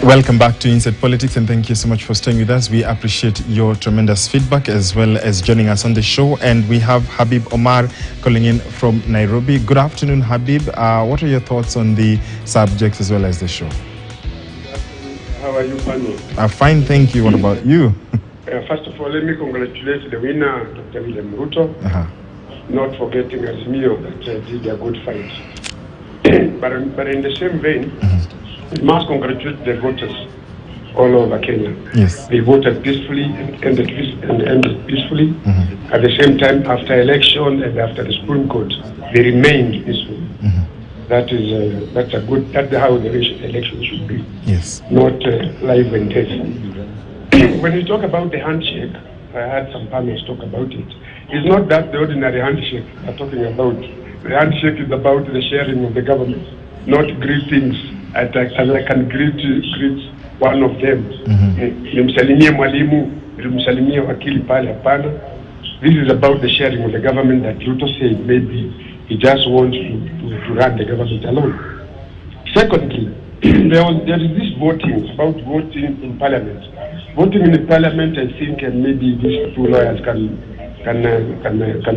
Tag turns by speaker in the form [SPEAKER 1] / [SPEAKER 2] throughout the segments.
[SPEAKER 1] Welcome back to Inside Politics, and thank you so much for staying with us. We appreciate your tremendous feedback as well as joining us on the show. And we have Habib Omar calling in from Nairobi. Good afternoon, Habib. What are your thoughts on the subjects as well as the show?
[SPEAKER 2] How are you, Pano?
[SPEAKER 1] Fine, thank you. What about you?
[SPEAKER 2] First of all, let me congratulate the winner, Dr. William Ruto, not forgetting Azimio that did a good fight. but in the same vein, we must congratulate the voters all over Kenya.
[SPEAKER 1] Yes.
[SPEAKER 2] They voted peacefully and ended peacefully. At the same time, after election and after the Supreme Court, they remained peaceful. That's how the election should be.
[SPEAKER 1] Yes.
[SPEAKER 2] Not live and death. When we talk about the handshake, I had some panels talk about it. It's not that the ordinary handshake we're talking about. The handshake is about the sharing of the government, not greetings. As I can greet one of them. Nimsalimie mwalimu, nimsalimie wakili pale hapana. This is about the sharing of the government that Ruto said maybe he just wants to run the government alone. Secondly, there is this voting, about voting in parliament. Voting in parliament, I think, and maybe these two lawyers can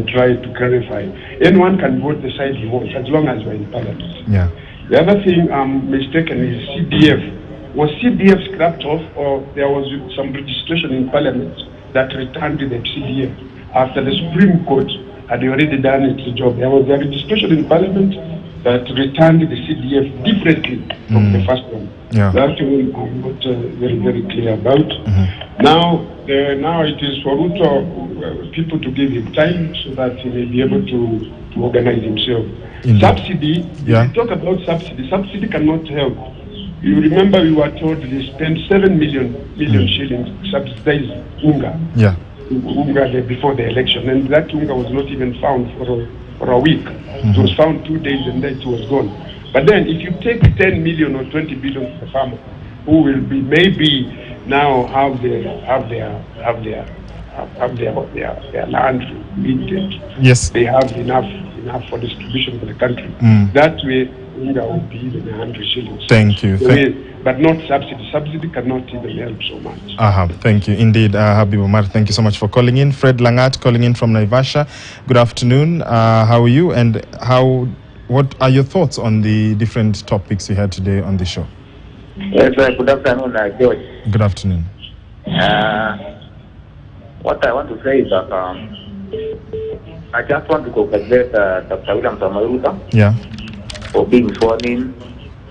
[SPEAKER 2] try to clarify. Anyone can vote the side he wants as long as we're in parliament.
[SPEAKER 1] Yeah.
[SPEAKER 2] The other thing I'm mistaken is CDF. Was CDF scrapped off, or there was some registration in parliament that returned the CDF after the Supreme Court had already done its job? There was a registration in parliament that returned the CDF differently from the first one.
[SPEAKER 1] Yeah.
[SPEAKER 2] That one I'm not very, very clear about. Now it is for Ruto people to give him time so that he may be able to organize himself.
[SPEAKER 1] Indeed.
[SPEAKER 2] Subsidy, if you talk about subsidy cannot help. You remember we were told they spent 7 million shillings subsidize Unga.
[SPEAKER 1] Yeah.
[SPEAKER 2] Unga before the election, and that Unga was not even found for a week. It was found 2 days and then it was gone. But then if you take 10 million or 20 billion to the farmer, who will be maybe now have their land limited.
[SPEAKER 1] Yes.
[SPEAKER 2] They have enough for distribution for the country. That way, Unga will be even 100 shillings.
[SPEAKER 1] Thank you.
[SPEAKER 2] But not subsidy. Subsidy cannot even help so much.
[SPEAKER 1] Thank you. Indeed, Habib Omar, thank you so much for calling in. Fred Langat calling in from Naivasha. Good afternoon. How are you? And what are your thoughts on the different topics we had today on the show?
[SPEAKER 3] Yes, good afternoon, George.
[SPEAKER 1] Good afternoon.
[SPEAKER 3] What I want to say is that I just want to congratulate Dr. William Ruto for being sworn in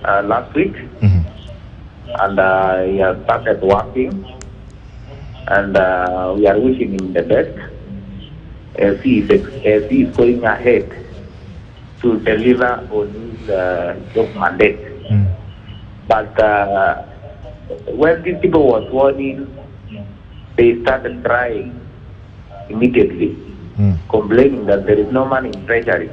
[SPEAKER 3] last week. And he has started working, and we are wishing him the best as he is going ahead to deliver on his job mandate. But when these people were sworn in, they started crying immediately, complaining that there is no money in treasury.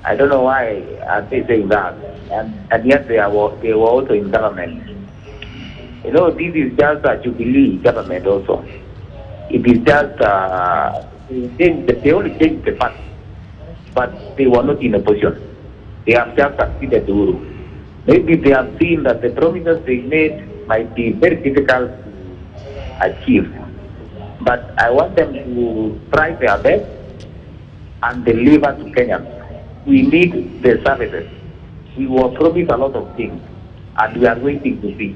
[SPEAKER 3] I don't know why are they saying that, and yet they were also in government. You know, this is just a Jubilee government also. It is just they only changed the party, but they were not in a position. They have just succeeded the Uru. Maybe they have seen that the promises they made might be very difficult to achieve. But I want them to try their best and deliver to Kenyans. We need the services. We were promised a lot of things, and we are waiting to see.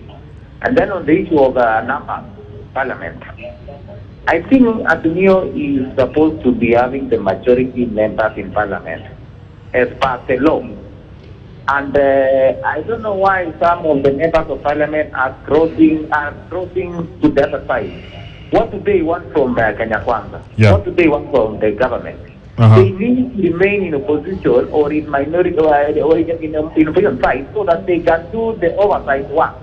[SPEAKER 3] And then on the issue of numbers, Parliament, I think Atunio is supposed to be having the majority members in Parliament as per the law. And I don't know why some of the members of Parliament are crossing to the other side. What do they want from Kenya Kwanza? What do they want from the government? They need to remain in opposition or in minority or in opposition side so that they can do the oversight work.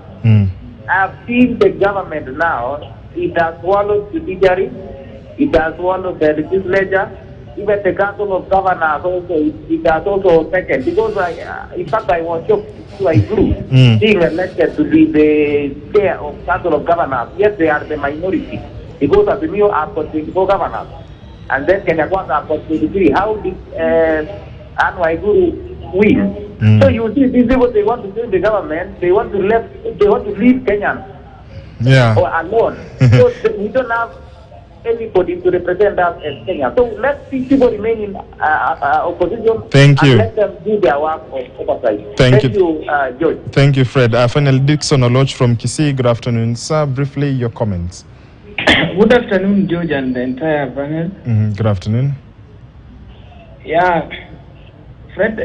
[SPEAKER 3] I've seen the government now. It has swallowed judiciary. It has swallowed the legislature. Even the Council of Governors also, it has also taken. Because in fact, I was shocked to I grew being elected to be the chair of Council of Governors. Yes, they are the minority. Because as the new are 24 governors. And then Kenya Kwanza have got 23. How did Anwar Guru win? So you see, these people, they want to join the government, they want to leave Kenyans or alone. So we don't have anybody to represent us as Kenya. So let these people remain in opposition.
[SPEAKER 1] Thank you.
[SPEAKER 3] And let them do their work of oversight.
[SPEAKER 1] Thank you,
[SPEAKER 3] George.
[SPEAKER 1] Thank you, Fred. Finally, Dixon Oloch from Kisii. Good afternoon, sir. Briefly, your comments.
[SPEAKER 4] Good afternoon, George, and the entire panel.
[SPEAKER 1] Good afternoon.
[SPEAKER 4] Yeah, Fred.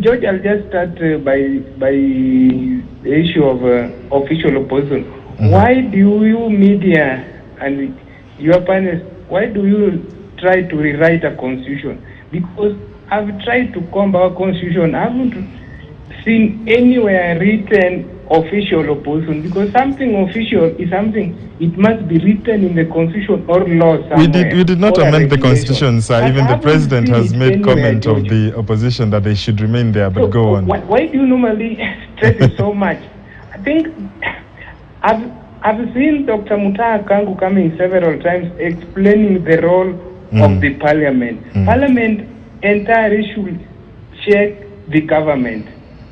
[SPEAKER 4] George, I'll just start by the issue of official opposition. Why do you media and your panel, why do you try to rewrite a constitution? Because I've tried to comb our constitution. I haven't seen anywhere written official opposition, because something official is something, it must be written in the constitution or law somewhere.
[SPEAKER 1] We did not amend the constitution, sir. Even the president has made comment of the opposition that they should remain there, but so go on.
[SPEAKER 4] Why do you normally stress it so much? I think I've seen Dr. Mutaha Kangu coming several times explaining the role of the parliament. Parliament entirely should check the government.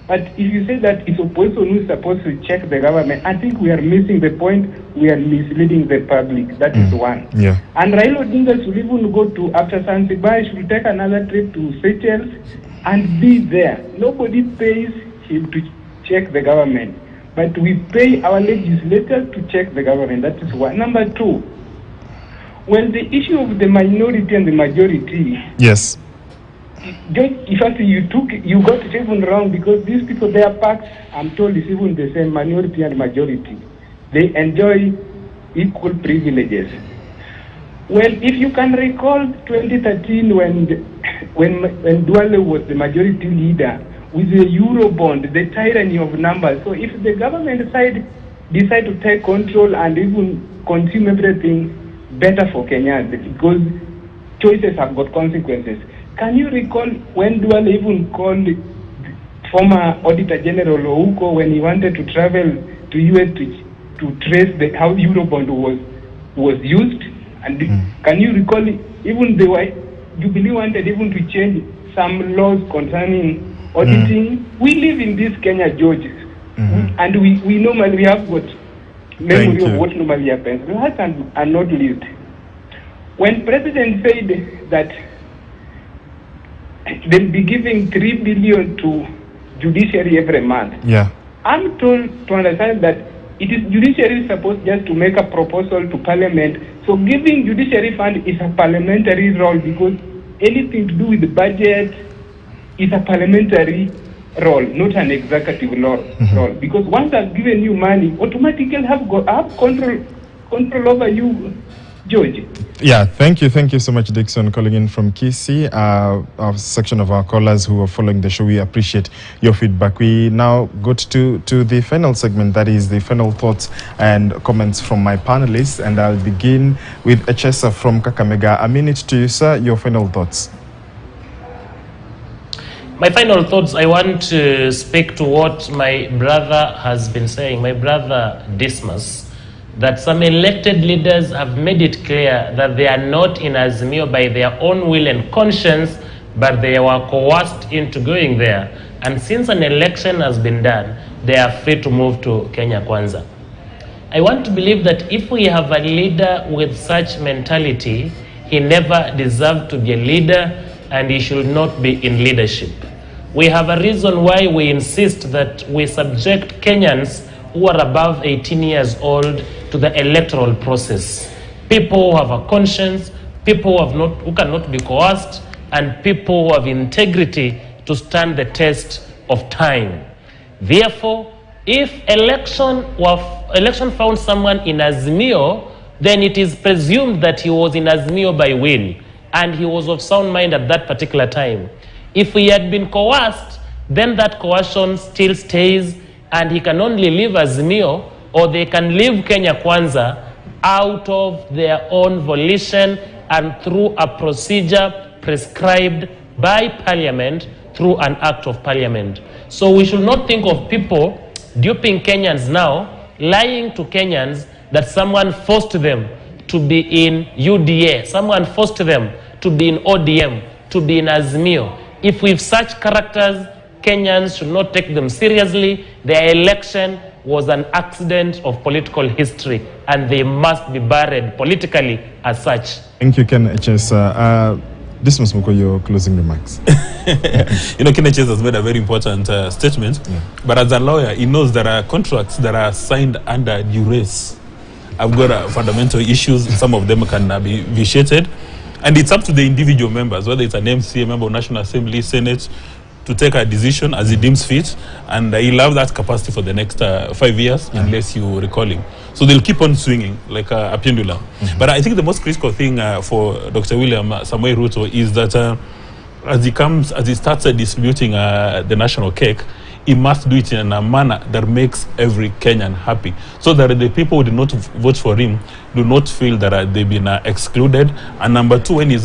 [SPEAKER 4] But if you say that it's opposition who is supposed to check the government, I think we are missing the point. We are misleading the public. That is one.
[SPEAKER 1] Yeah.
[SPEAKER 4] And Raila Odinga should even go to, after Zanzibar, should take another trip to Seychelles and be there. Nobody pays him to check the government. But we pay our legislators to check the government. That is one. Number two, well, the issue of the minority and the majority.
[SPEAKER 1] Yes.
[SPEAKER 4] In fact, you got it even wrong, because these people, their pacts, I'm told, is even the same, minority and majority. They enjoy equal privileges. Well, if you can recall 2013 when Duale was the majority leader, with the Eurobond, the tyranny of numbers. So if the government decide to take control and even consume everything, better for Kenyans, because choices have got consequences. Can you recall when Duale even called former Auditor General Ouko when he wanted to travel to US to trace how Eurobond was used? And can you recall even the Jubilee wanted even to change some laws concerning auditing? We live in this Kenya, George, and we normally have got memory of what normally happens. Last and not least, when President said that they'll be giving 3 billion to judiciary every month, I'm told to understand that it is judiciary supposed just to make a proposal to parliament. So giving judiciary fund is a parliamentary role, because anything to do with the budget is a parliamentary role, not an executive role. Because once I've given you money, automatically have control over you, George.
[SPEAKER 1] Yeah, thank you so much, Dixon, calling in from Kisii. A section of our callers who are following the show, we appreciate your feedback. We now go to the final segment, that is the final thoughts and comments from my panelists, and I'll begin with Echesa from Kakamega. A minute to you, sir, your final thoughts.
[SPEAKER 5] My final thoughts, I want to speak to what my brother has been saying, my brother Dismas, that some elected leaders have made it clear that they are not in Azimio by their own will and conscience, but they were coerced into going there. And since an election has been done, they are free to move to Kenya Kwanza. I want to believe that if we have a leader with such mentality, he never deserved to be a leader, and he should not be in leadership. We have a reason why we insist that we subject Kenyans who are above 18 years old to the electoral process. People who have a conscience, people who cannot be coerced, and people who have integrity to stand the test of time. Therefore, if election found someone in Azimio, then it is presumed that he was in Azimio by will, and he was of sound mind at that particular time. If he had been coerced, then that coercion still stays, and he can only leave Azimio, or they can leave Kenya Kwanza out of their own volition and through a procedure prescribed by Parliament through an act of Parliament. So we should not think of people duping Kenyans now, lying to Kenyans that someone forced them to be in UDA, someone forced them to be in ODM, to be in Azimio. If we have such characters, Kenyans should not take them seriously. Their election was an accident of political history, and they must be buried politically as such.
[SPEAKER 1] Thank you, Ken Echesa. Dismas Muko, your closing remarks.
[SPEAKER 6] Ken Echesa has made a very important statement, but as a lawyer, he knows there are contracts that are signed under duress. I've got fundamental issues. Some of them can be vitiated. And it's up to the individual members, whether it's an MCA, member of National Assembly, Senate, to take a decision as he deems fit. And he'll have that capacity for the next 5 years, unless you recall him. So they'll keep on swinging like a pendulum. But I think the most critical thing for Dr. William Samoei Ruto is that as he starts distributing the national cake, he must do it in a manner that makes every Kenyan happy, so that the people who do not vote for him do not feel that they've been excluded. And number two, when he's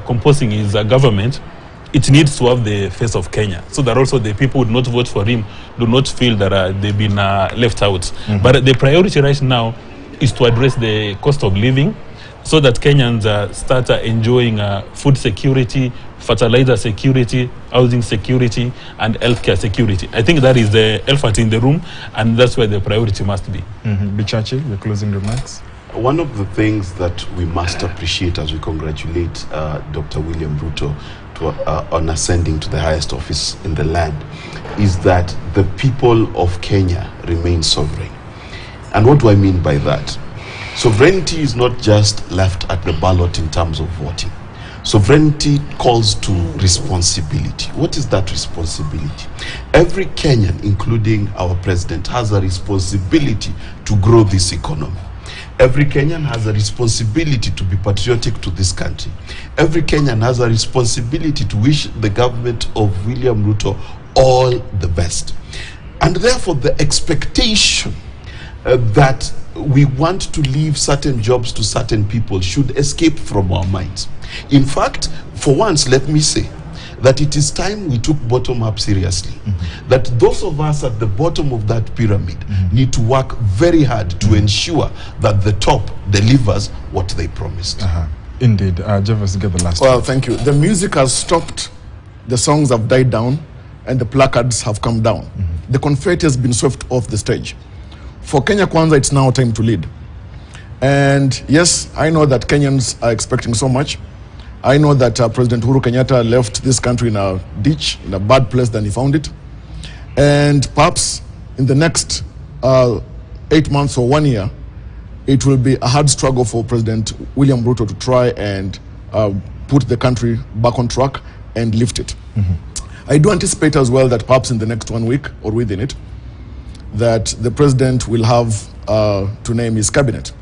[SPEAKER 6] composing his government, it needs to have the face of Kenya, so that also the people who do not vote for him do not feel that they've been left out. But the priority right now is to address the cost of living, so that Kenyans start enjoying food security, fertilizer security, housing security, and healthcare security. I think that is the elephant in the room, and that's where the priority must be.
[SPEAKER 1] Bichachi, your closing remarks.
[SPEAKER 7] One of the things that we must appreciate as we congratulate Dr. William Ruto on ascending to the highest office in the land is that the people of Kenya remain sovereign. And what do I mean by that? Sovereignty is not just left at the ballot in terms of voting. Sovereignty calls to responsibility. What is that responsibility? Every Kenyan, including our president, has a responsibility to grow this economy. Every Kenyan has a responsibility to be patriotic to this country. Every Kenyan has a responsibility to wish the government of William Ruto all the best. And therefore, the expectation that we want to leave certain jobs to certain people should escape from our minds. In fact, for once, let me say that it is time we took bottom-up seriously. That those of us at the bottom of that pyramid need to work very hard to ensure that the top delivers what they promised.
[SPEAKER 1] Indeed. Javas, get the last
[SPEAKER 8] Well,
[SPEAKER 1] one.
[SPEAKER 8] thank you. The music has stopped, the songs have died down, and the placards have come down. The confetti has been swept off the stage. For Kenya Kwanza, it's now time to lead. And yes, I know that Kenyans are expecting so much. I know that President Uhuru Kenyatta left this country in a ditch, in a bad place than he found it. And perhaps in the next 8 months or 1 year, it will be a hard struggle for President William Ruto to try and put the country back on track and lift it. I do anticipate as well that perhaps in the next 1 week or within it, that the president will have to name his cabinet.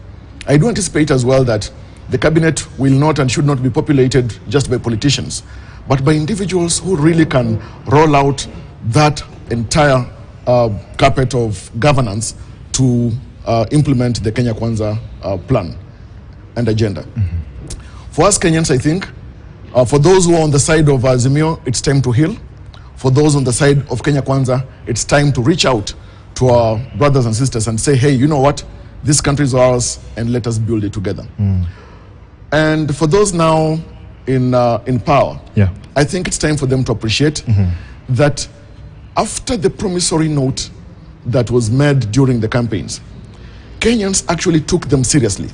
[SPEAKER 8] I do anticipate as well that the cabinet will not and should not be populated just by politicians, but by individuals who really can roll out that entire carpet of governance to implement the Kenya Kwanza plan and agenda. For us Kenyans, I think, for those who are on the side of Azimio, it's time to heal. For those on the side of Kenya Kwanza, it's time to reach out to our brothers and sisters and say, hey, you know what? This country is ours, and let us build it together. And for those now in power, I think it's time for them to appreciate that after the promissory note that was made during the campaigns, Kenyans actually took them seriously,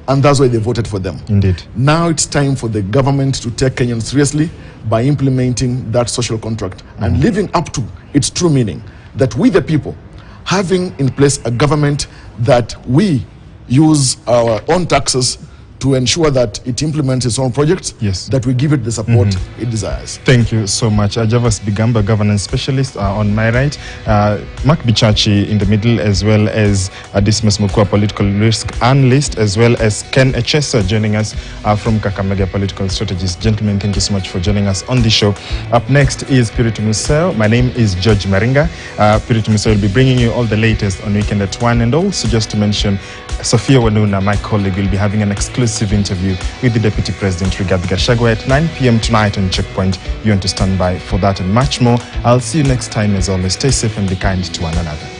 [SPEAKER 8] and that's why they voted for them.
[SPEAKER 1] Indeed.
[SPEAKER 8] Now it's time for the government to take Kenyans seriously by implementing that social contract and living up to its true meaning, that we the people, having in place a government that we use our own taxes to ensure that it implements its own projects, that we give it the support it desires.
[SPEAKER 1] Thank you so much. Javas Bigamba, governance specialist on my right, Mark Bichachi in the middle, as well as Dismas Mukua, political risk analyst, as well as Ken Echesa joining us from Kakamega Political Strategies. Gentlemen, thank you so much for joining us on the show. Up next is Piritu Museo. My name is George Maringa. Piritu Museo will be bringing you all the latest on Weekend at 1, and also just to mention, Sophia Wanuna, my colleague, will be having an exclusive interview with the Deputy President Rigathi Gachagua at 9 p.m. tonight on Checkpoint. You want to stand by for that and much more. I'll see you next time. As always, stay safe and be kind to one another.